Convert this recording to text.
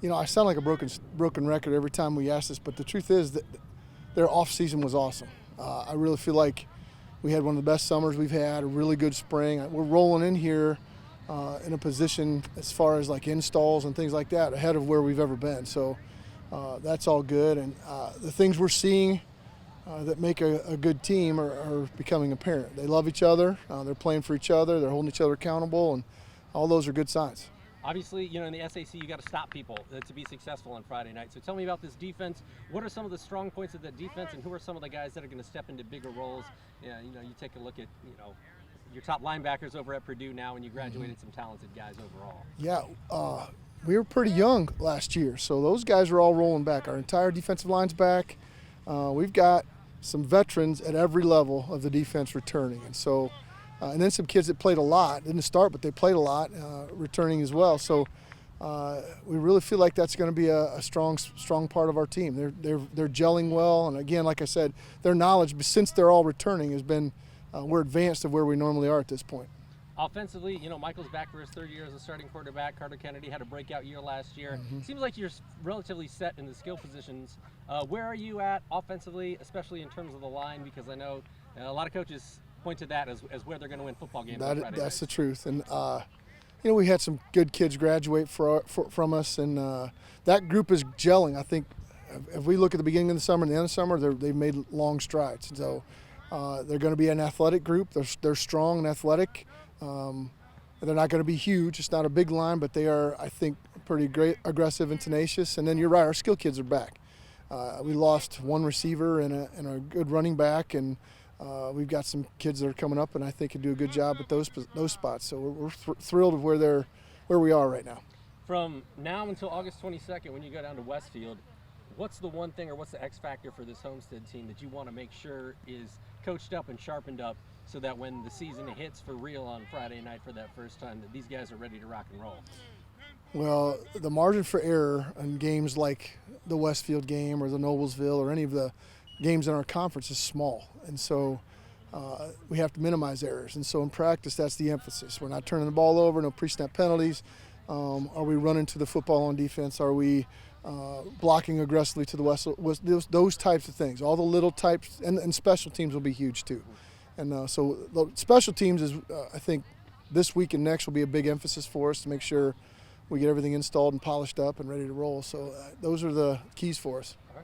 I sound like a broken record every time we ask this, but the truth is that their off season was awesome. I really feel like we had one of the best summers we've had, a really good spring. We're rolling in here in a position as far as like installs and things like that ahead of where we've ever been. So that's all good, and the things we're seeing that make a good team are becoming apparent. They love each other, they're playing for each other, they're holding each other accountable, and all those are good signs. Obviously, in the SAC, you got to stop people to be successful on Friday night. So tell me about this defense. What are some of the strong points of the defense, and who are some of the guys that are going to step into bigger roles? You take a look at, your top linebackers over at Purdue now, and you graduated some talented guys overall. Yeah, we were pretty young last year, so those guys are all rolling back. Our entire defensive line's back. We've got some veterans at every level of the defense returning, and so and then some kids that played a lot, didn't start, but they played a lot, returning as well. So we really feel like that's going to be a strong part of our team. They're gelling well, and again, like I said, their knowledge, since they're all returning, has been we're advanced of where we normally are at this point. Offensively, Michael's back for his third year as a starting quarterback. Carter Kennedy had a breakout year last year. Seems like you're relatively set in the skill positions. Where are you at offensively, especially in terms of the line? Because I know a lot of coaches point to that as where they're going to win football games. That's the truth, and we had some good kids graduate from us, and that group is gelling. I think if we look at the beginning of the summer and the end of the summer, they've made long strides. And so they're going to be an athletic group. They're strong and athletic. They're not going to be huge. It's not a big line, but they are, I think, pretty great, aggressive and tenacious. And then you're right, our skill kids are back. We lost one receiver and a good running back, and we've got some kids that are coming up, and I think can do a good job at those spots. So we're thrilled of where we are right now. From now until August 22nd, when you go down to Westfield, what's the one thing or what's the X factor for this Homestead team that you want to make sure is coached up and sharpened up so that when the season hits for real on Friday night for that first time, that these guys are ready to rock and roll? Well, the margin for error in games like the Westfield game or the Noblesville or any of the games in our conference is small, and so we have to minimize errors. And so in practice, that's the emphasis. We're not turning the ball over, no pre-snap penalties. Are we running to the football on defense? Are we blocking aggressively to the west? Those types of things. All the little types, and special teams will be huge too. And so the special teams is, I think, this week and next will be a big emphasis for us to make sure we get everything installed and polished up and ready to roll. So those are the keys for us.